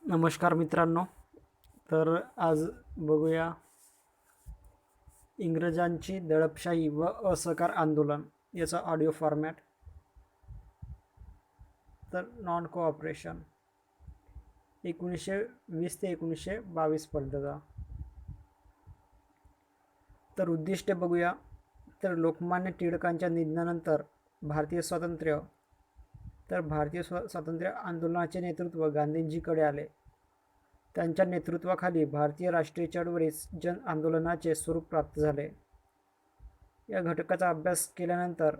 नमस्कार मित्रांनो. तर आज बघूया इंग्रजांची दडपशाही व असहकार आंदोलन याचा ऑडिओ फॉर्मॅट. तर नॉन कोऑपरेशन 1920 ते 1922पर्यंतचा. तर उद्दिष्टे बघूया. तर लोकमान्य टिळकांच्या निधनानंतर भारतीय स्वातंत्र्य आंदोलनाचे नेतृत्व गांधींजीकडे आले. त्यांच्या नेतृत्वाखाली भारतीय राष्ट्रीय चळवळीस जन आंदोलनाचे स्वरूप प्राप्त झाले. या घटकाचा अभ्यास केल्यानंतर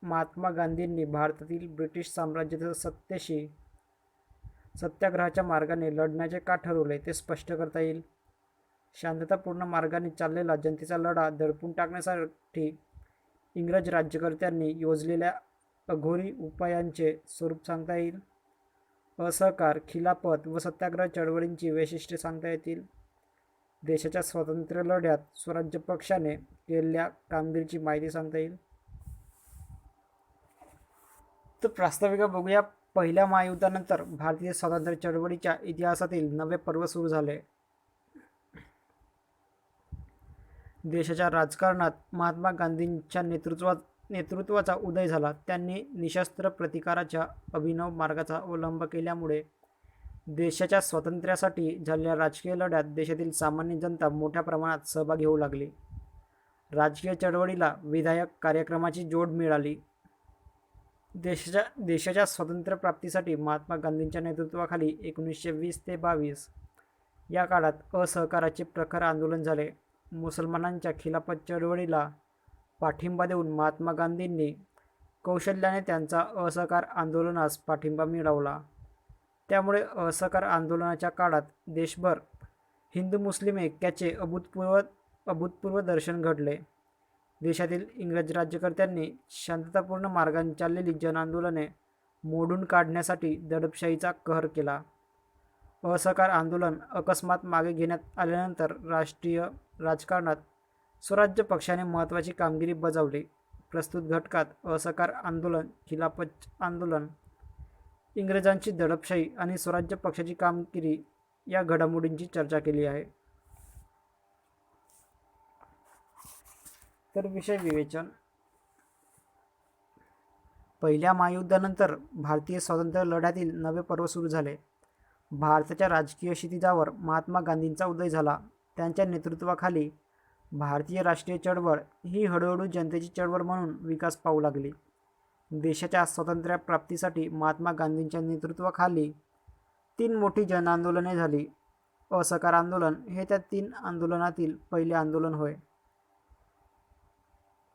महात्मा गांधींनी भारतातील ब्रिटिश साम्राज्याच्या सत्तेशी सत्याग्रहाच्या मार्गाने लढण्याचे का ठरवले ते स्पष्ट करता येईल. शांततापूर्ण मार्गाने चाललेला जनतेचा लढा दडपून टाकण्यासाठी इंग्रज राज्यकर्त्यांनी योजलेल्या अघोरी उपायांचे स्वरूप सांगता येईल. असहकार, खिलाफत व सत्याग्रह चळवळींची वैशिष्ट्ये सांगता येतील. देशाच्या स्वातंत्र्य लढ्यात स्वराज्य पक्षाने केलेल्या कामगिरीची माहिती सांगता येईल. तर प्रास्ताविका बघूया. पहिल्या महायुद्धानंतर भारतीय स्वातंत्र्य चळवळीच्या इतिहासातील नवे पर्व सुरू झाले. देशाच्या राजकारणात महात्मा गांधींच्या नेतृत्वाचा उदय झाला. त्यांनी निशस्त्र प्रतिकाराच्या अभिनव मार्गाचा अवलंब केल्यामुळे देशाच्या स्वातंत्र्यासाठी झालेल्या राजकीय लढ्यात देशातील सामान्य जनता मोठ्या प्रमाणात सहभागी होऊ लागली. राजकीय चळवळीला विधायक कार्यक्रमाची जोड मिळाली. देशाच्या स्वातंत्र्यप्राप्तीसाठी महात्मा गांधींच्या नेतृत्वाखाली 1920 ते 22 या काळात असहकाराचे प्रखर आंदोलन झाले. मुसलमानांच्या खिलाफत चळवळीला पाठिंबा देऊन महात्मा गांधींनी कौशल्याने त्यांचा असहकार आंदोलनास पाठिंबा मिळवला. त्यामुळे असहकार आंदोलनाच्या काळात देशभर हिंदू मुस्लिम ऐक्याचे अभूतपूर्व दर्शन घडले. देशातील इंग्रज राज्यकर्त्यांनी शांततापूर्ण मार्गाने चाललेली जनआंदोलने मोडून काढण्यासाठी दडपशाहीचा कहर केला. असहकार आंदोलन अकस्मात मागे घेण्यात आल्यानंतर राष्ट्रीय राजकारणात स्वराज्य पक्षाने महत्त्वाची कामगिरी बजावली. प्रस्तुत घटकात असहकार आंदोलन, खिलाफत आंदोलन, इंग्रजांची दडपशाही आणि स्वराज्य पक्षाची कामगिरी या घडामोडींची चर्चा केली आहे. तर विषय विवेचन. पहिल्या महायुद्धानंतर भारतीय स्वातंत्र्य लढ्यातील नवे पर्व सुरू झाले. भारताच्या राजकीय क्षितिजावर महात्मा गांधींचा उदय झाला. त्यांच्या नेतृत्वाखाली भारतीय राष्ट्रीय चळवळ ही हळूहळू जनतेची चळवळ म्हणून विकास पाहू लागली. देशाच्या स्वातंत्र्यप्राप्तीसाठी महात्मा गांधींच्या नेतृत्वाखाली 3 मोठी जनआंदोलने झाली. असहकार आंदोलन हे त्या 3 आंदोलनातील पहिले आंदोलन होय.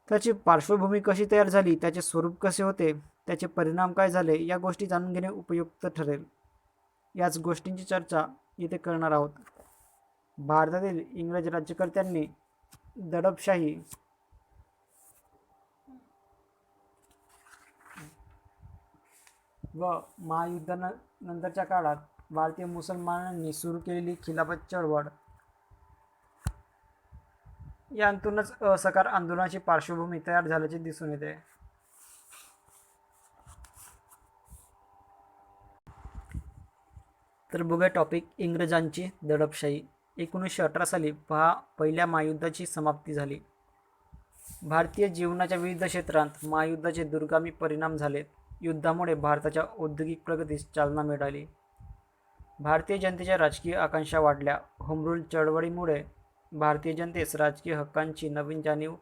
त्याची पार्श्वभूमी कशी तयार झाली, त्याचे स्वरूप कसे होते, त्याचे परिणाम काय झाले या गोष्टी जाणून घेणे उपयुक्त ठरेल. याच गोष्टींची चर्चा इथे करणार आहोत. भारतातील इंग्रज राज्यकर्त्यांनी दडपशाही व महायुद्धानंतरच्या काळात भारतीय मुसलमानांनी सुरू केलेली खिलाफत चळवळ यांतूनच असहकार आंदोलनाची पार्श्वभूमी तयार झाल्याचे दिसून येते. तर बघूया टॉपिक. इंग्रजांची दडपशाही. 1918 साली पहिल्या महायुद्धाची समाप्ती झाली. भारतीय जीवनाच्या विविध क्षेत्रांत महायुद्धाचे दूरगामी परिणाम झालेत. युद्धामुळे भारताच्या औद्योगिक प्रगतीस चालना मिळाली. भारतीय जनतेच्या राजकीय आकांक्षा वाढल्या. होमरूल चळवळीमुळे भारतीय जनतेस राजकीय हक्कांची नवीन जाणीव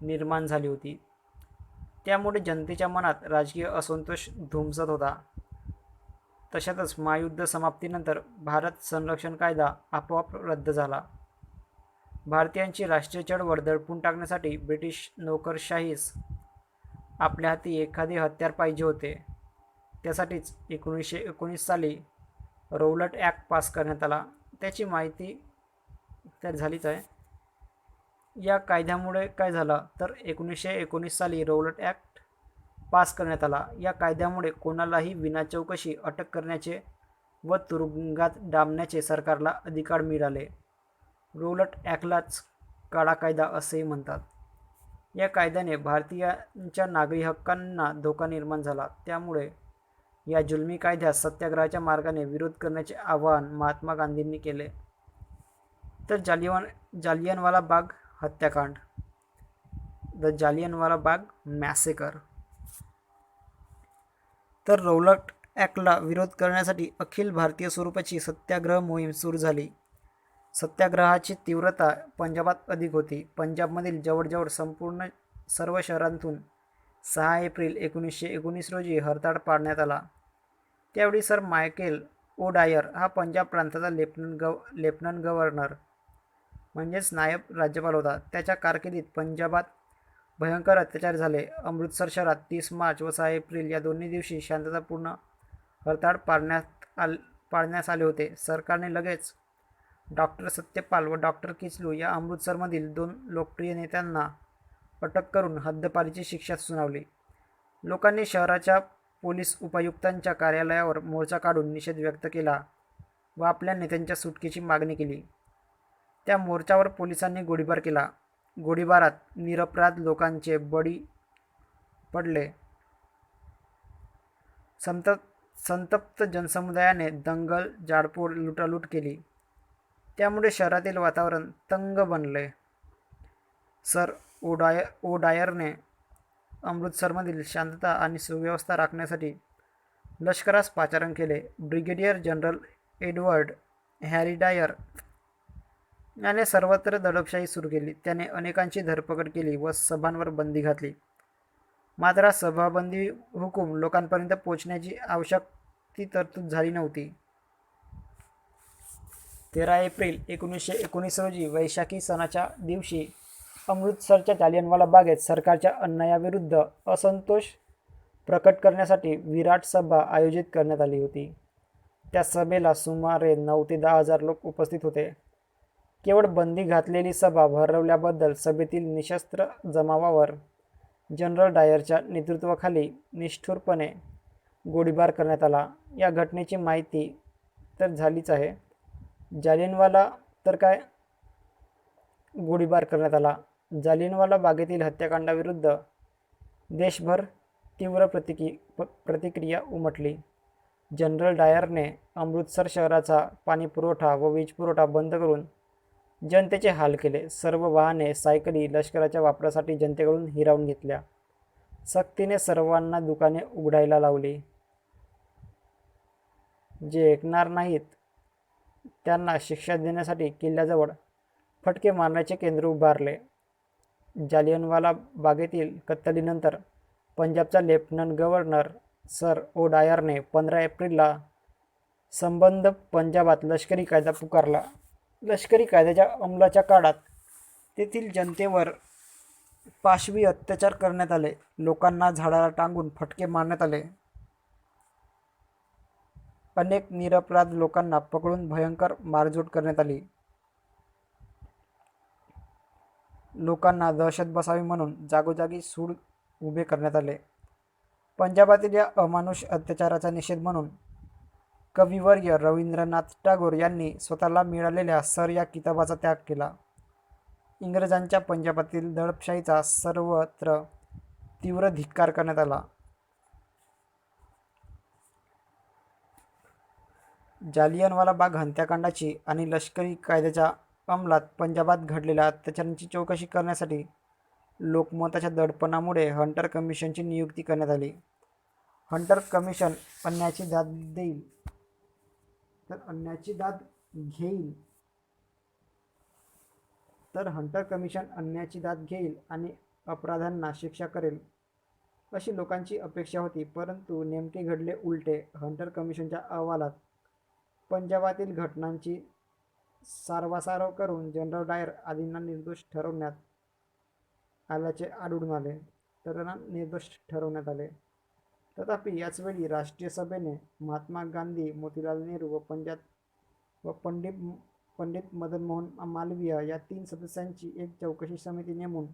निर्माण झाली होती. त्यामुळे जनतेच्या मनात राजकीय असंतोष धुमसत होता. तशातच महायुद्ध समाप्तीनंतर भारत संरक्षण कायदा आपोआप रद्द झाला. भारतीयांची राष्ट्रीय चळवळ दडपून टाकण्यासाठी ब्रिटिश नोकरशाहीस आपल्या हाती एखादे हत्यार पाहिजे होते. त्यासाठीच 1919 साली रौलट ॲक्ट पास करण्यात आला. त्याची माहिती तर झालीच आहे. या कायद्यामुळे काय झालं तर 1919 साली रौलट ॲक्ट पास करण्यात आला. या कायद्यामुळे कोणालाही विनाचौकशी अटक करण्याचे व तुरुंगात डांबण्याचे सरकारला अधिकार मिळाले. रौलट ॲक्टलाच काळा कायदा असेही म्हणतात. या कायद्याने भारतीयांच्या नागरी हक्कांना धोका निर्माण झाला. त्यामुळे या जुलमी कायद्यास सत्याग्रहाच्या मार्गाने विरोध करण्याचे आवाहन महात्मा गांधींनी केले. तर जालियनवाला बाग हत्याकांड, द जालियनवाला बाग मॅसेकर. तर रौलट ॲक्टला विरोध करण्यासाठी अखिल भारतीय स्वरूपाची सत्याग्रह मोहीम सुरू झाली. सत्याग्रहाची तीव्रता पंजाबात अधिक होती. पंजाबमधील जवळजवळ संपूर्ण सर्व शहरांतून 6 एप्रिल 1919 रोजी हरताळ पाडण्यात आला. त्यावेळी सर मायकेल ओडायर हा पंजाब प्रांताचा लेफ्टनंट गव्हर्नर म्हणजेच नायब राज्यपाल होता. त्याच्या कारकिर्दीत पंजाबात भयंकर अत्याचार झाले. अमृतसर शहरात 30 मार्च व 6 एप्रिल या दोन्ही दिवशी शांततापूर्ण हरताळ पाडण्यास आले होते. सरकारने लगेच डॉक्टर सत्यपाल व डॉक्टर किचलू या अमृतसरमधील 2 लोकप्रिय नेत्यांना अटक करून हद्दपारीची शिक्षा सुनावली. लोकांनी शहराच्या पोलीस उपायुक्तांच्या कार्यालयावर मोर्चा काढून निषेध व्यक्त केला व आपल्या नेत्यांच्या सुटकेची मागणी केली. त्या मोर्चावर पोलिसांनी गोळीबार केला. गोळीबारात निरपराध लोकांचे बळी पडले. संतप्त जनसमुदायाने दंगल, जाळपोळ, लुटालूट केली. त्यामुळे शहरातील वातावरण तंग बनले. सर ओडायरने अमृतसरमधील शांतता आणि सुव्यवस्था राखण्यासाठी लष्करास पाचारण केले. ब्रिगेडियर जनरल एडवर्ड हॅरी डायर याने सर्वत्र दडपशाही सुरू केली. त्याने अनेकांची धरपकड केली व सभांवर बंदी घातली. मात्र सभाबंदी हुकूम लोकांपर्यंत पोहोचण्याची आवश्यक ती तरतूद झाली नव्हती. 13 एप्रिल 1919 रोजी वैशाखी सणाच्या दिवशी अमृतसरच्या जालियनवाला बागेत सरकारच्या अन्यायाविरुद्ध असंतोष प्रकट करण्यासाठी विराट सभा आयोजित करण्यात आली होती. त्या सभेला सुमारे 9 ते 10 हजार लोक उपस्थित होते. केवळ बंदी घातलेली सभा भरवल्याबद्दल सभेतील निशस्त्र जमावावर जनरल डायरच्या नेतृत्वाखाली निष्ठुरपणे गोळीबार करण्यात आला. या घटनेची माहिती तर झालीच आहे. जालियनवाला तर काय गोळीबार करण्यात आला. जालियनवाला बागेतील हत्याकांडाविरुद्ध देशभर तीव्र प्रतिक्रिया उमटली. जनरल डायरने अमृतसर शहराचा पाणीपुरवठा व वीजपुरवठा बंद करून जनतेचे हाल केले. सर्व वाहने, सायकली लष्कराच्या वापरासाठी जनतेकडून हिरावून घेतल्या. सक्तीने सर्वांना दुकाने उघडायला लावली. जे ऐकणार नाहीत त्यांना शिक्षा देण्यासाठी किल्ल्याजवळ फटके मारण्याचे केंद्र उभारले. जालियनवाला बागेतील कत्तलीनंतर पंजाबचा लेफ्टनंट गव्हर्नर सर ओडायरने 15 एप्रिलला संबंध पंजाबात लष्करी कायदा पुकारला. लष्करी कायद्याच्या अंमलाच्या काळात तेथील जनतेवर पाशवी अत्याचार करण्यात आले. लोकांना झाडाला टांगून फटके मारण्यात आले. अनेक निरपराध लोकांना पकडून भयंकर मारझोड करण्यात आली. लोकांना दहशत बसावी म्हणून जागोजागी सूड उभे करण्यात आले. पंजाबातील या अमानुष अत्याचाराचा निषेध म्हणून कविवर्य रवींद्रनाथ टागोर यांनी स्वतःला मिळालेल्या सर या किताबाचा त्याग केला. इंग्रजांच्या पंजाबातील दडपशाहीचा सर्वत्र तीव्र धिक्कार करण्यात आला. जालियनवाला बाग हत्याकांडाची आणि लष्करी कायद्याच्या अंमलात पंजाबात घडलेल्या अत्याचारांची चौकशी करण्यासाठी लोकमताच्या दडपणामुळे हंटर कमिशनची नियुक्ती करण्यात आली. हंटर कमिशन अन्यायाची दाद देईल तर अन्यायाची दाद घेईल हंटर कमिशन अन्यायाची दाद घेईल आणि अपराध्यांना शिक्षा करेल अशी लोकांची अपेक्षा होती. परंतु नेमके घडले उलटे. हंटर कमिशनच्या अहवालात पंजाबातील घटनांची सारवासारव करून जनरल डायर आदींना निर्दोष ठरवण्यात आल्याचे आढळून आले. तथापि याचवेळी राष्ट्रीय सभेने महात्मा गांधी, मोतीलाल नेहरू व पंडित मदन मोहन मालवीय या 3 सदस्यांची एक चौकशी समिती नेमून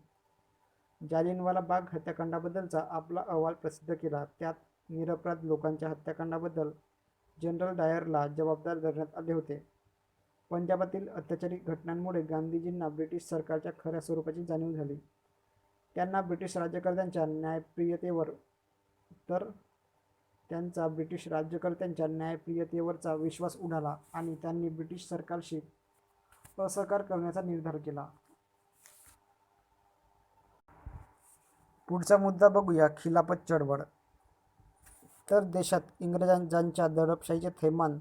जालियनवाला बाग हत्याकांडाबद्दलचा आपला अहवाल प्रसिद्ध केला. त्यात निरपराध लोकांच्या हत्याकांडाबद्दल जनरल डायरला जबाबदार धरण्यात आले होते. पंजाबातील अत्याचारी घटनांमुळे गांधीजींना ब्रिटिश सरकारच्या खऱ्या स्वरूपाची जाणीव झाली. त्यांना ब्रिटिश राज्यकर्त्यांच्या न्यायप्रियतेवर तर त्यांचा ब्रिटिश राज्यकर्त्यांच्या न्यायप्रियतेवरचा विश्वास उडाला आणि त्यांनी ब्रिटिश सरकारशी असहकार करण्याचा निर्धार केला. पुढचा मुद्दा बघूया, खिलाफत चळवळ. तर देशात इंग्रजांच्या दडपशाहीचे थैमान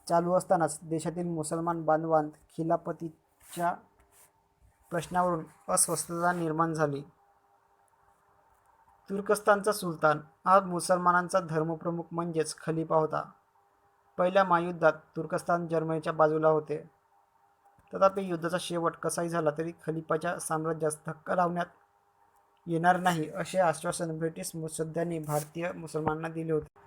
चालू असतानाच देशातील मुसलमान बांधवांत खिलाफतीच्या प्रश्नावरून अस्वस्थता निर्माण झाली. तुर्कस्तानचा सुलतान हा मुसलमानांचा धर्मप्रमुख म्हणजेच खलिफा होता. पहिल्या महायुद्धात तुर्कस्तान जर्मनीच्या बाजूला होते. तथापि युद्धाचा शेवट कसाही झाला तरी खलिफाच्या साम्राज्यास धक्का लावण्यात येणार नाही असे आश्वासन ब्रिटिश मुत्सद्द्यांनी भारतीय मुसलमानांना दिले होते.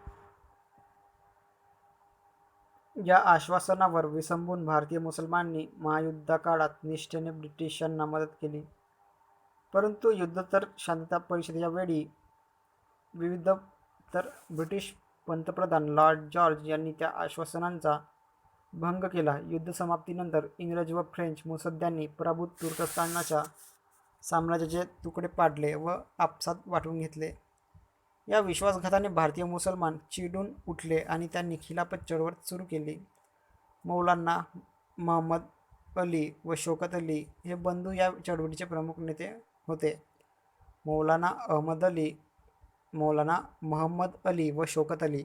या आश्वासनावर विसंबून भारतीय मुसलमानांनी महायुद्धकाळात निष्ठेने ब्रिटिशांना मदत केली. परंतु युद्धोत्तर शांतता परिषदेच्या वेळी ब्रिटिश पंतप्रधान लॉर्ड जॉर्ज यांनी त्या आश्वासनांचा भंग केला. युद्ध समाप्तीनंतर इंग्रज व फ्रेंच मुत्सद्द्यांनी पराभूत तुर्कस्तानच्या साम्राज्याचे तुकडे पाडले व आपसात वाटून घेतले. या विश्वासघाताने भारतीय मुसलमान चिडून उठले आणि त्यांनी खिलाफत चळवळ सुरू केली. मौलाना महम्मद अली व शौकत अली हे बंधू या चळवळीचे प्रमुख नेते होते. मौलाना महम्मद अली व शौकत अली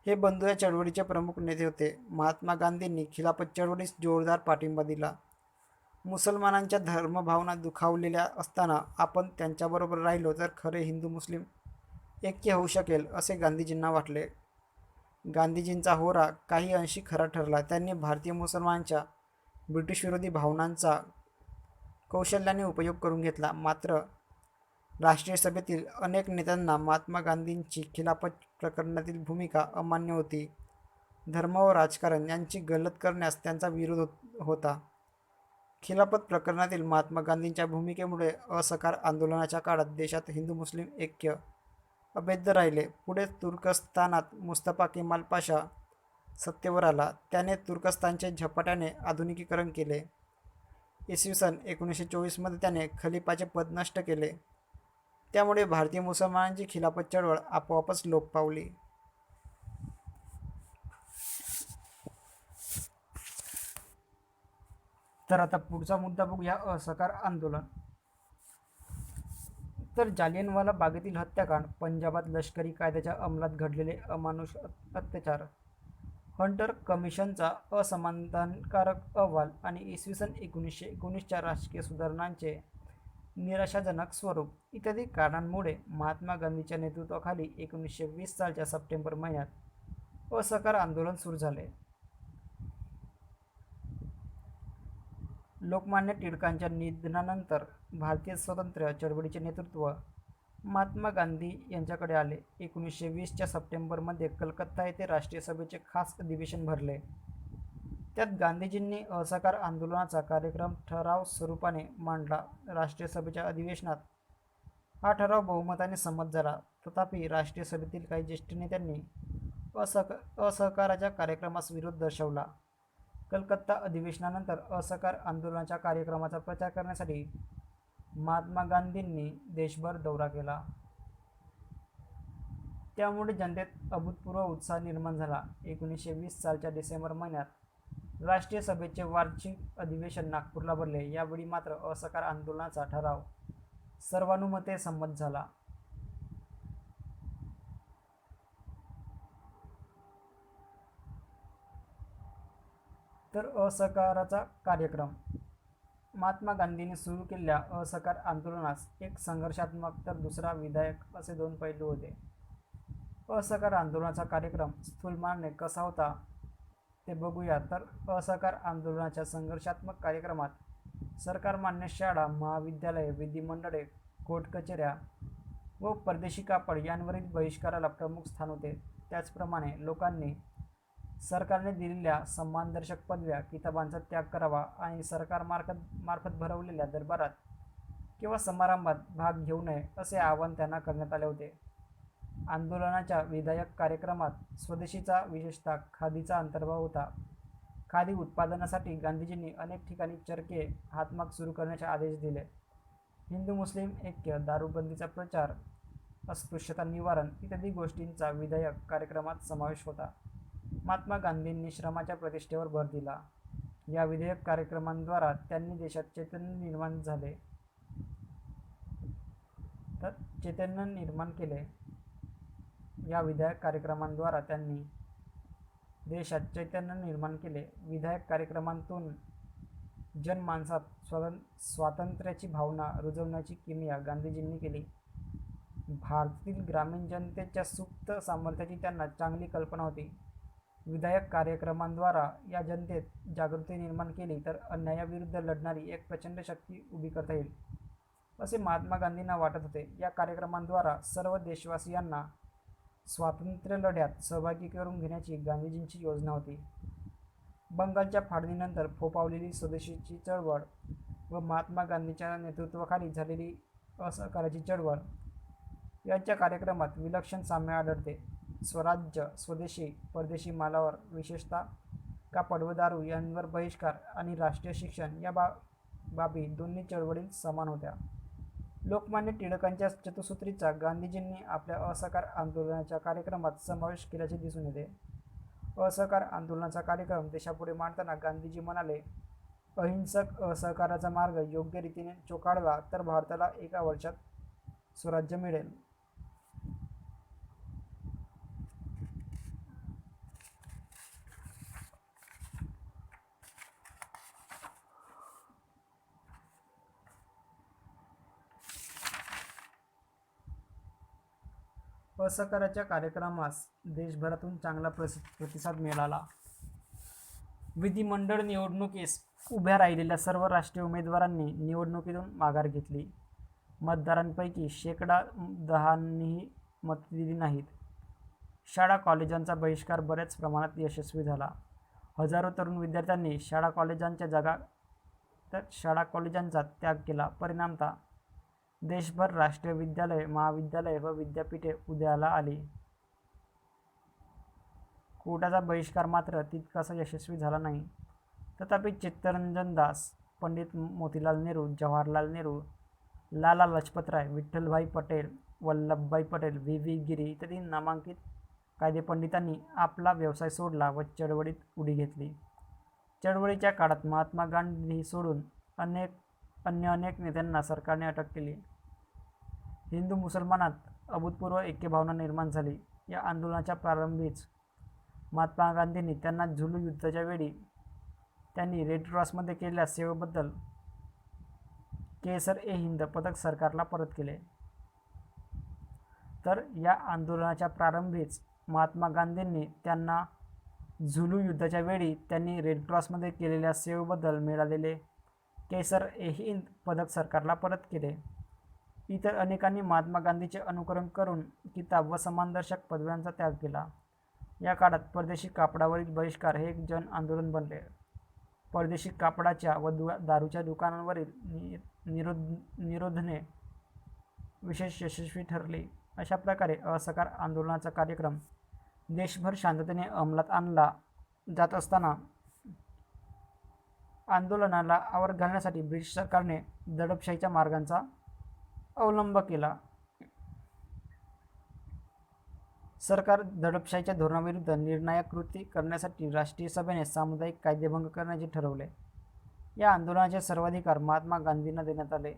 हे बंधू या चळवळीचे प्रमुख नेते होते. महात्मा गांधींनी खिलाफत चळवळीस जोरदार पाठिंबा दिला. मुसलमानांच्या धर्मभावना दुखावलेल्या असताना आपण त्यांच्याबरोबर राहिलो तर खरे हिंदू मुस्लिम ऐक्य होऊ शकेल असे गांधीजींना वाटले. गांधीजींचा होरा काही अंशी खरा ठरला. त्यांनी भारतीय मुसलमानांच्या ब्रिटिशविरोधी भावनांचा कौशल्याने उपयोग करून घेतला. मात्र राष्ट्रीय सभेतील अनेक नेत्यांना महात्मा गांधींची खिलाफत प्रकरणातील भूमिका अमान्य होती. धर्म व राजकारण यांची गलत करण्यास त्यांचा विरोध होता. खिलाफत प्रकरणातील महात्मा गांधींच्या भूमिकेमुळे असहकार आंदोलनाच्या काळात देशात हिंदू मुस्लिम ऐक्य अभेद्य राहिले. पुढे तुर्कस्तानात मुस्तफा केमाल पाशा सत्तेवर आला. त्याने तुर्कस्तानचे झपाट्याने आधुनिकीकरण केले. इसवी सन 1924 मध्ये त्याने खलिफाचे पद नष्ट केले. त्यामुळे भारतीय मुसलमानांची खिलाफत चळवळ आपोआपच लोप पावली. तर आता पुढचा मुद्दा बघूया, असहकार आंदोलन. तर जालियनवाला बागेतील हत्याकांड, पंजाबात लष्करी कायद्याच्या अंमलात घडलेले अमानुष अत्याचार, हंटर कमिशनचा असमाधानकारक अहवाल आणि इसवी सन 1919च्या राजकीय सुधारणांचे निराशाजनक स्वरूप इत्यादी कारणांमुळे महात्मा गांधींच्या नेतृत्वाखाली 1920 सालच्या सप्टेंबर महिन्यात असहकार आंदोलन सुरू झाले. लोकमान्य टिळकांच्या निधनानंतर भारतीय स्वातंत्र्य चळवळीचे नेतृत्व महात्मा गांधी यांच्याकडे आले. 1920च्या सप्टेंबरमध्ये कलकत्ता येथे राष्ट्रीय सभेचे खास अधिवेशन भरले. त्यात गांधीजींनी असहकार आंदोलनाचा कार्यक्रम ठराव स्वरूपाने मांडला. राष्ट्रीय सभेच्या अधिवेशनात हा ठराव बहुमताने संमत झाला. तथापि राष्ट्रीय सभेतील काही ज्येष्ठ नेत्यांनी असहकाराच्या कार्यक्रमास विरोध दर्शवला. कलकत्ता अधिवेशनानंतर असहकार आंदोलनाच्या कार्यक्रमाचा प्रचार करण्यासाठी महात्मा गांधींनी देशभर दौरा केला. त्यामुळे जनतेत अभूतपूर्व उत्साह निर्माण झाला. 1920 सालच्या डिसेंबर महिन्यात राष्ट्रीय सभेचे वार्षिक अधिवेशन नागपूरला भरले. यावेळी मात्र असहकार आंदोलनाचा ठराव सर्वानुमते संमत झाला. तर असहकाराचा कार्यक्रम. महात्मा गांधींनी सुरू केलेल्या असहकार आंदोलनास एक संघर्षात्मक तर दुसरा विधायक असे दोन पैलू होते. असहकार आंदोलनाचा कार्यक्रम स्थूलमानाने कसा होता ते बघूया. तर असहकार आंदोलनाच्या संघर्षात्मक कार्यक्रमात सरकारमान्य शाळा, महाविद्यालये, विधिमंडळे, कोर्ट कचेऱ्या व परदेशी कापड यांवरील बहिष्काराला प्रमुख स्थान होते. त्याचप्रमाणे लोकांनी सरकारने दिलेल्या सन्मानदर्शक पदव्या, किताबांचा त्याग करावा आणि सरकारमार्फत भरवलेल्या दरबारात किंवा समारंभात भाग घेऊ नये असे आवाहन त्यांना करण्यात आले होते. आंदोलनाच्या विधायक कार्यक्रमात स्वदेशीचा, विशेषतः खादीचा अंतर्भाव होता. खादी उत्पादनासाठी गांधीजींनी अनेक ठिकाणी चरखे हातमाग सुरू करण्याचे आदेश दिले. हिंदू मुस्लिम ऐक्य, दारूबंदीचा प्रचार अस्पृश्यता निवारण इत्यादी गोष्टींचा विधायक कार्यक्रमात समावेश होता. महात्मा गांधींनी श्रमाच्या प्रतिष्ठेवर भर दिला. या विधेयक कार्यक्रमांद्वारा त्यांनी देशात चैतन्य निर्माण केले. या विधायक कार्यक्रमांद्वारा त्यांनी देशात चैतन्य निर्माण केले. विधायक कार्यक्रमांतून जनमानसात स्वातंत्र्याची भावना रुजवण्याची किमया गांधीजींनी केली. भारतातील ग्रामीण जनतेच्या सुप्त सामर्थ्याची त्यांना चांगली कल्पना होती. विधायक कार्यक्रमांद्वारा या जनतेत जागृती निर्माण केली तर अन्यायाविरुद्ध लढणारी एक प्रचंड शक्ती उभी करता येईल, असे महात्मा गांधींना वाटत होते. या कार्यक्रमांद्वारा सर्व देशवासियांना स्वातंत्र्य लढ्यात सहभागी करून घेण्याची गांधीजींची योजना होती. बंगालच्या फाळणीनंतर फोफावलेली स्वदेशीची चळवळ व महात्मा गांधींच्या नेतृत्वाखाली झालेली असहकाराची चळवळ यांच्या कार्यक्रमात विलक्षण साम्य आढळते. स्वराज्य, स्वदेशी, परदेशी मालावर विशेषतः कापड व दारू यांवर बहिष्कार आणि राष्ट्रीय शिक्षण या बाबी दोन्ही चळवळीत समान होत्या. लोकमान्य टिळकांच्या चतुसूत्रीचा गांधीजींनी आपल्या असहकार आंदोलनाच्या कार्यक्रमात समावेश केल्याचे दिसून येते. असहकार आंदोलनाचा कार्यक्रम देशापुढे मांडताना गांधीजी म्हणाले, अहिंसक असहकाराचा मार्ग योग्य रीतीने चोखाळला तर भारताला एका वर्षात स्वराज्य मिळेल. असहकाराच्या कार्यक्रमास देशभरातून चांगला प्रतिसाद मिळाला. विधिमंडळ निवडणुकीस उभ्या राहिलेल्या सर्व राष्ट्रीय उमेदवारांनी निवडणुकीतून माघार घेतली. मतदारांपैकी 10%नीही मते दिली नाहीत. शाळा कॉलेजांचा बहिष्कार बऱ्याच प्रमाणात यशस्वी झाला. हजारो तरुण विद्यार्थ्यांनी शाळा कॉलेजांचा त्याग केला. परिणामतः देशभर राष्ट्रीय विद्यालय, महाविद्यालय व विद्यापीठे उदयाला आली. कोर्टाचा बहिष्कार मात्र तितकासा यशस्वी झाला नाही. तथापि चित्तरंजन दास, पंडित मोतीलाल नेहरू, जवाहरलाल नेहरू, लाला लजपतराय, विठ्ठलभाई पटेल, वल्लभभाई पटेल, व्ही गिरी इत्यादी नामांकित कायदेपंडितांनी आपला व्यवसाय सोडला व चळवळीत उडी घेतली. चळवळीच्या काळात महात्मा गांधी सोडून अनेक नेत्यांना सरकारने अटक केली. हिंदू मुसलमानात अभूतपूर्व ऐक्यभावना निर्माण झाली. या आंदोलनाच्या प्रारंभीच महात्मा गांधींनी त्यांना झुलू युद्धाच्या वेळी त्यांनी रेड क्रॉसमध्ये केलेल्या सेवेबद्दल केसर-ए-हिंद पदक सरकारला परत केले. तर या आंदोलनाच्या प्रारंभीच महात्मा गांधींनी त्यांना झुलू युद्धाच्या वेळी त्यांनी रेड क्रॉसमध्ये केलेल्या सेवेबद्दल मिळालेले केसर-ए-हिंद पदक सरकारला परत केले. इतर अनेकांनी महात्मा गांधींचे अनुकरण करून किताब व समानदर्शक पदव्यांचा त्याग केला. या काळात परदेशी कापडावरील बहिष्कार हे एक जन आंदोलन बनले. परदेशी कापडाच्या व दारूच्या दुकानांवरील निरोधने विशेष यशस्वी ठरली. अशा प्रकारे असहकार आंदोलनाचा कार्यक्रम देशभर शांततेने अंमलात आणला जात असताना आंदोलनाला आवर घालण्यासाठी ब्रिटिश सरकारने दडपशाहीच्या मार्गांचा अवलंब केला. सरकार दडपशाहीच्या धोरणाविरुद्ध निर्णायक कृती करण्यासाठी राष्ट्रीय सभेने सामुदायिक कायदेभंग करण्याचे ठरवले. या आंदोलनाचे सर्वाधिकार महात्मा गांधींना देण्यात आले.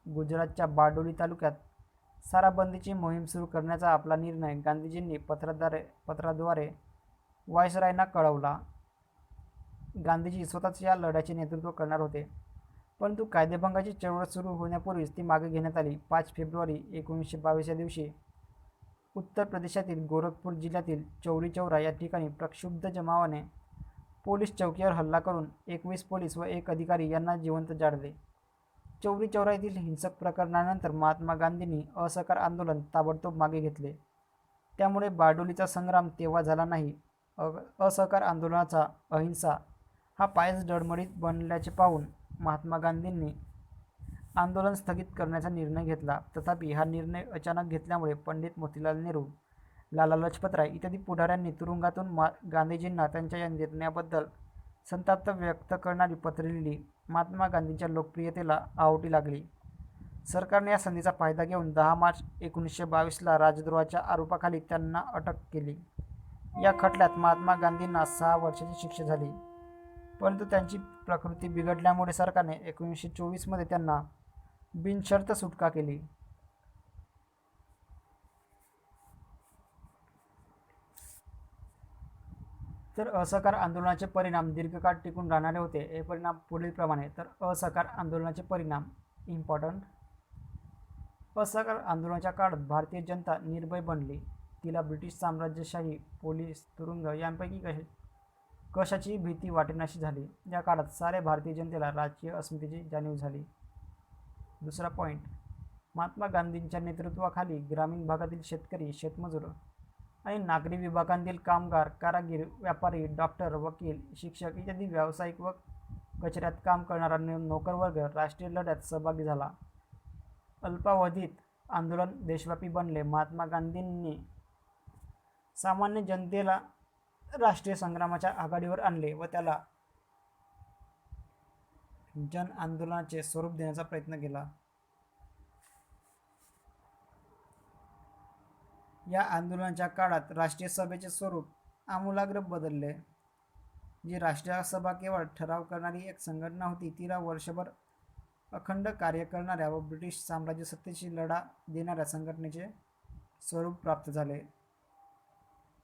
गुजरातच्या बारडोली तालुक्यात साराबंदीची मोहीम सुरू करण्याचा आपला निर्णय गांधीजींनी पत्राद्वारे व्हाईसरॉयना कळवला. गांधीजी स्वतःच या लढ्याचे नेतृत्व करणार होते, परंतु कायदेभंगाची चळवळ सुरू होण्यापूर्वीच ती मागे घेण्यात आली. 5 फेब्रुवारी 1922 या दिवशी उत्तर प्रदेशातील गोरखपूर जिल्ह्यातील चौरी चौरा या ठिकाणी प्रक्षुब्ध जमावाने पोलीस चौकीवर हल्ला करून 21 पोलीस व 1 अधिकारी यांना जिवंत जाळले. चौरी चौरा येथील हिंसक प्रकरणानंतर महात्मा गांधींनी असहकार आंदोलन ताबडतोब मागे घेतले. त्यामुळे बारडोलीचा संग्राम तेव्हा झाला नाही. असहकार आंदोलनाचा अहिंसा हा पायच डळमळीत बनल्याचे पाहून महात्मा गांधींनी आंदोलन स्थगित करण्याचा निर्णय घेतला. तथापि हा निर्णय अचानक घेतल्यामुळे पंडित मोतीलाल नेहरू, लाला लजपतराय इत्यादी पुढाऱ्यांनी तुरुंगातून गांधीजींना त्यांच्या या निर्णयाबद्दल संताप व्यक्त करणारी पत्रे लिहिली. महात्मा गांधींच्या लोकप्रियतेला आहोटी लागली. सरकारने या संधीचा फायदा घेऊन 10 मार्च 1922ला राजद्रोहाच्या आरोपाखाली त्यांना अटक केली. या खटल्यात महात्मा गांधींना 6 वर्षाची शिक्षा झाली, परंतु त्यांची प्रकृती बिघडल्यामुळे सरकारने 1924मध्ये त्यांना बिनशर्त सुटका केली. तर असहकार आंदोलनाचे परिणाम दीर्घकाळ टिकून राहणारे होते. हे परिणाम पुढीलप्रमाणे. तर असहकार आंदोलनाचे परिणाम इम्पॉर्टंट. असहकार आंदोलनाच्या काळात भारतीय जनता निर्भय बनली. तिला ब्रिटिश साम्राज्यशाही, पोलीस, तुरुंग यांपैकी कशाची भीती वाटेनाशी झाली. या काळात साऱ्या भारतीय जनतेला राजकीय अस्मितेची जाणीव झाली. दुसरा पॉईंट, महात्मा गांधींच्या नेतृत्वाखाली ग्रामीण भागातील शेतकरी, शेतमजूर आणि नागरी विभागांतील कामगार, कारागीर, व्यापारी, डॉक्टर, वकील, शिक्षक इत्यादी व्यावसायिक व कचऱ्यात काम करणारा नोकरवर्ग राष्ट्रीय लढ्यात सहभागी झाला. अल्पावधीत आंदोलन देशव्यापी बनले. महात्मा गांधींनी सामान्य जनतेला राष्ट्रीय संग्रामाच्या आघाडीवर आणले व त्याला जन आंदोलनाचे स्वरूप देण्याचा प्रयत्न केला. या आंदोलनाच्या काळात राष्ट्रीय सभेचे स्वरूप आमूलाग्र बदलले. जी राष्ट्रीय सभा केवळ ठराव करणारी एक संघटना होती, तिला वर्षभर अखंड कार्य करणाऱ्या व ब्रिटिश साम्राज्य सत्तेशी लढा देणाऱ्या संघटनेचे स्वरूप प्राप्त झाले.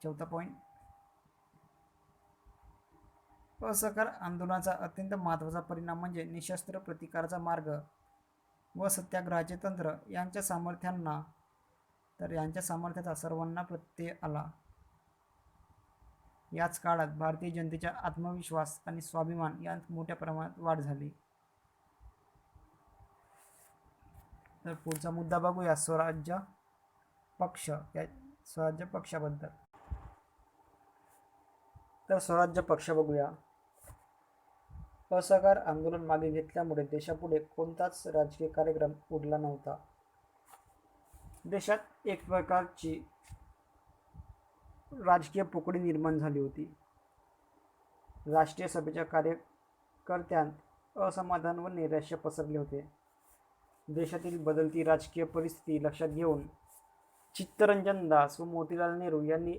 चौथा पॉईंट, असहकार आंदोलनाचा अत्यंत महत्त्वाचा परिणाम म्हणजे निशस्त्र प्रतिकाराचा मार्ग व सत्याग्रहाचे तंत्र यांच्या सामर्थ्याचा सर्वांना प्रत्यय आला. याच काळात भारतीय जनतेचा आत्मविश्वास आणि स्वाभिमान यांत मोठ्या प्रमाणात वाढ झाली. तर पुढचा मुद्दा बघूया स्वराज्य पक्ष. स्वराज्य पक्षाबद्दल. तर स्वराज्य पक्ष बघूया. असहकार आंदोलन मागे घेतल्यामुळे देशापुढे कोणताच राजकीय कार्यक्रम उरला नव्हता. देशात एक प्रकारची राजकीय पोकळी निर्माण झाली होती. राष्ट्रीय सभेच्या कार्यकर्त्यांत असमाधान व नैराश्य पसरले होते. देशातील बदलती राजकीय परिस्थिती लक्षात घेऊन चित्तरंजन दास व मोतीलाल नेहरू यांनी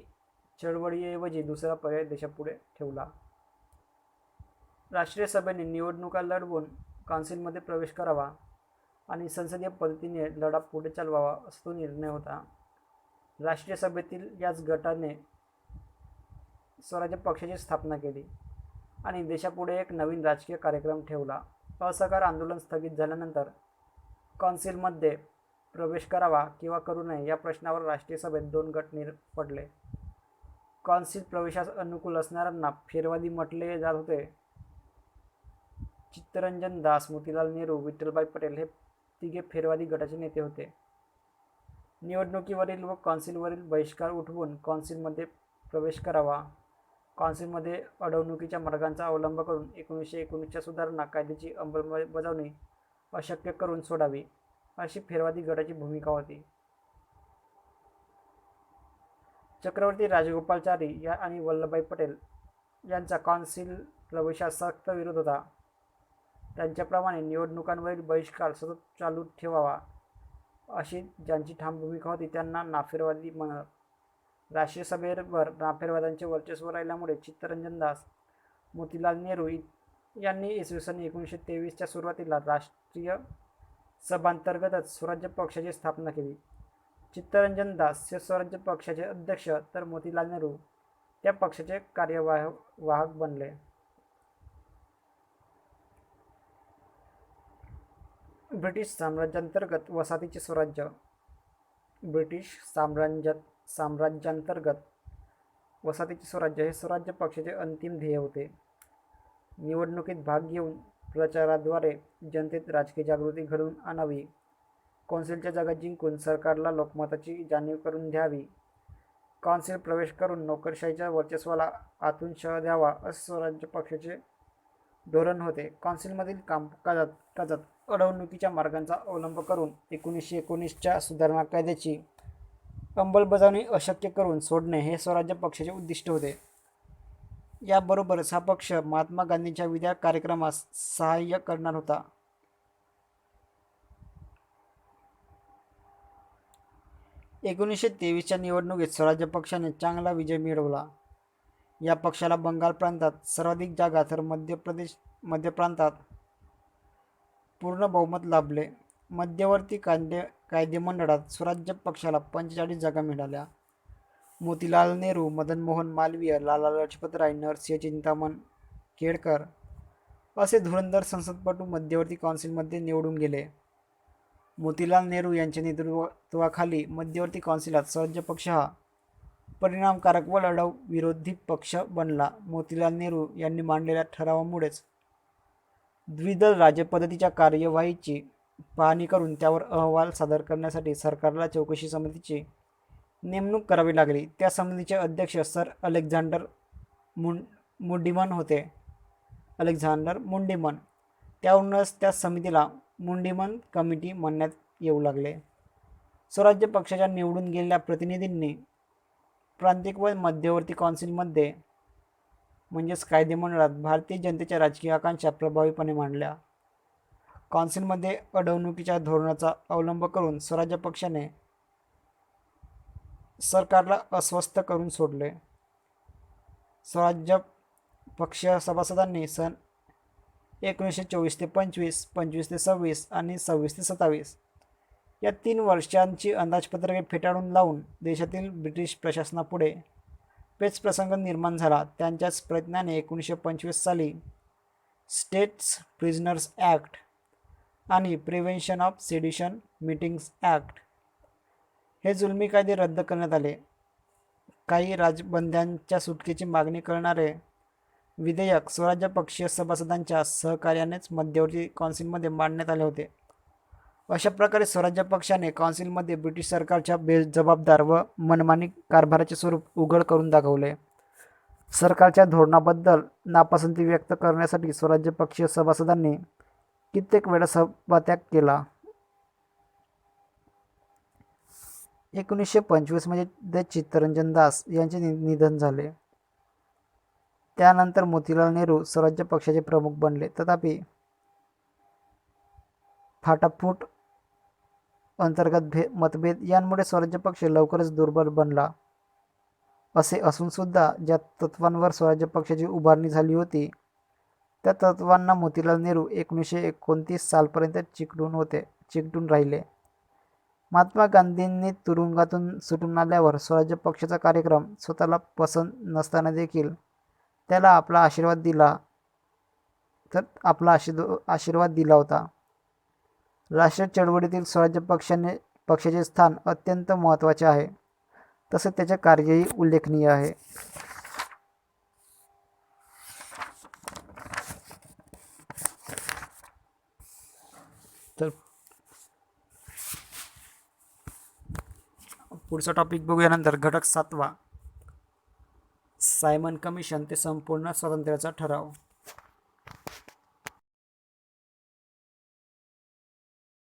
चळवळीऐवजी दुसरा पर्याय देशापुढे ठेवला. राष्ट्रीय सभेने निवडणुका लढवून काउन्सिलमध्ये प्रवेश करावा आणि संसदीय पद्धतीने लढा पुढे चालवावा असा तो निर्णय होता. राष्ट्रीय सभेतील याच गटाने स्वराज्य पक्षाची स्थापना केली आणि देशापुढे एक नवीन राजकीय कार्यक्रम ठेवला. असहकार आंदोलन स्थगित झाल्यानंतर काउन्सिलमध्ये प्रवेश करावा किंवा करू नये या प्रश्नावर राष्ट्रीय सभेत 2 गट पडले. काउन्सिल प्रवेशास अनुकूल असणाऱ्यांना फेरवादी म्हटले जात होते. चित्तरंजन दास, मोतीलाल नेहरू, विठ्ठलभाई पटेल हे तिघे फेरवादी गटाचे नेते होते. निवडणुकीवरील व काउन्सिलवरील बहिष्कार उठवून काउन्सिलमध्ये प्रवेश करावा, काउन्सिलमध्ये अडवणुकीच्या मार्गांचा अवलंब करून 1919च्या सुधारणा कायद्याची अंमलबजावणी अशक्य करून सोडावी, अशी फेरवादी गटाची भूमिका होती. चक्रवर्ती राजगोपालाचारी आणि वल्लभभाई पटेल यांचा काउन्सिल प्रवेशास सक्त विरोध होता. त्यांच्याप्रमाणे निवडणुकांवरील बहिष्कार सतत चालू ठेवावा अशी ज्यांची ठाम भूमिका होती त्यांना नाफेरवादी म्हणत. राष्ट्रीय सभेवर नाफेरवाद्यांचे वर्चस्व राहिल्यामुळे चित्तरंजन दास, मोतीलाल नेहरू यांनी इसवी सन 1923च्या सुरुवातीला राष्ट्रीय सभांतर्गतच स्वराज्य पक्षाची स्थापना केली. चित्तरंजन दास हे स्वराज्य पक्षाचे अध्यक्ष तर मोतीलाल नेहरू त्या पक्षाचे कार्यवाहक बनले. ब्रिटिश साम्राज्यांतर्गत वसाहतीचे स्वराज्य. ब्रिटिश साम्राज्यांतर्गत वसाहतीचे स्वराज्य हे स्वराज्य पक्षाचे अंतिम ध्येय होते. निवडणुकीत भाग घेऊन प्रचाराद्वारे जनतेत राजकीय जागृती घडवून आणावी, काउन्सिलच्या जागा जिंकून सरकारला लोकमताची जाणीव करून द्यावी, काउन्सिल प्रवेश करून नोकरशाहीच्या वर्चस्वाला आतून शह द्यावा असे स्वराज्य पक्षाचे धोरण होते. काउन्सिलमधील कामकाजात अडवणुकीच्या मार्गांचा अवलंब करून 1919च्या सुधारणा कायद्याची अंमलबजावणी अशक्य करून सोडणे हे स्वराज्य पक्षाचे उद्दिष्ट होते. याबरोबरच हा पक्ष महात्मा गांधींच्या विधायक कार्यक्रमास सहाय्य करणार होता. 1923च्या निवडणुकीत स्वराज्य पक्षाने चांगला विजय मिळवला. या पक्षाला बंगाल प्रांतात सर्वाधिक जागा तर मध्य प्रांतात पूर्ण बहुमत लाभले. मध्यवर्ती कायदेमंडळात स्वराज्य पक्षाला 45 जागा मिळाल्या. मोतीलाल नेहरू, मदन मोहन मालवीय, लाला लजपत राय, नरसिंह चिंतामण केळकर असे धुरंधर संसदपटू मध्यवर्ती कौन्सिलमध्ये निवडून गेले. मोतीलाल नेहरू यांच्या नेतृत्वाखाली मध्यवर्ती कौन्सिलात स्वराज्य पक्ष हा परिणामकारक व लढाऊ विरोधी पक्ष बनला. मोतीलाल नेहरू यांनी मांडलेल्या ठरावामुळेच द्विदल राज्यपद्धतीच्या कार्यवाहीची पाहणी करून त्यावर अहवाल सादर करण्यासाठी सरकारला चौकशी समितीची नेमणूक करावी लागली. त्या समितीचे अध्यक्ष सर अलेक्झांडर मुंडीमन होते. त्यावरूनच त्या समितीला मुंडीमन कमिटी म्हणण्यात येऊ लागले. स्वराज्य पक्षाच्या निवडून गेलेल्या प्रतिनिधींनी प्रांतिक व मध्यवर्ती कौन्सिलमध्ये म्हणजेच कायदेमंडळात भारतीय जनतेच्या राजकीय आकांक्षा प्रभावीपणे मांडल्या. कौन्सिलमध्ये अडवणुकीच्या धोरणाचा अवलंब करून स्वराज्य पक्षाने सरकारला अस्वस्थ करून सोडले. स्वराज्य पक्ष सभासदांनी सन 1924 ते 25, 25 ते 26 आणि 26 ते 27 या 3 वर्षांची अंदाजपत्रके फेटाळून लावून देशातील ब्रिटिश प्रशासनापुढे पेचप्रसंग निर्माण झाला. त्यांच्याच प्रयत्नाने 1925 साली स्टेट्स प्रिझनर्स ॲक्ट आणि prevention of sedition meetings act हे जुलमी कायदे रद्द करण्यात आले. काही राजबंद्यांच्या सुटकेची मागणी करणारे विधेयक स्वराज्य पक्षीय सभासदांच्या सहकार्यानेच मध्यवर्ती कौन्सिलमध्ये मांडण्यात आले होते. अशा प्रकारे स्वराज्य पक्षाने कौन्सिलमध्ये ब्रिटिश सरकारच्या बेजबाबदार व मनमानी कारभाराचे स्वरूप उघड करून दाखवले. सरकारच्या धोरणाबद्दल नापसंती व्यक्त करण्यासाठी स्वराज्य पक्षीय सभासदांनी कित्येक वेळा सभात्याग केला. 1925 मध्ये चित्तरंजन दास यांचे निधन झाले. त्यानंतर मोतीलाल नेहरू स्वराज्य पक्षाचे प्रमुख बनले. तथापि फाटाफूट, अंतर्गत मतभेद यांमुळे स्वराज्य पक्ष लवकरच दुर्बल बनला. असे असून सुद्धा ज्या तत्वांवर स्वराज्य पक्षाची उभारणी झाली होती त्या तत्वांना मोतीलाल नेहरू 1929 सालपर्यंत चिकटून राहिले. महात्मा गांधींनी तुरुंगातून सुटून आल्यावर स्वराज्य पक्षाचा कार्यक्रम स्वतःला पसंत नसताना देखील त्याला आपला आशीर्वाद दिला होता. राष्ट्र चळवळीतील स्वराज्य पक्षाचे स्थान अत्यंत महत्त्वाचे आहे, तसे त्याचे कार्यही उल्लेखनीय आहे. तर पुढचा टॉपिक बघूयानंतर घटक 7वा, सायमन कमिशन ते संपूर्ण स्वातंत्र्याचा ठराव.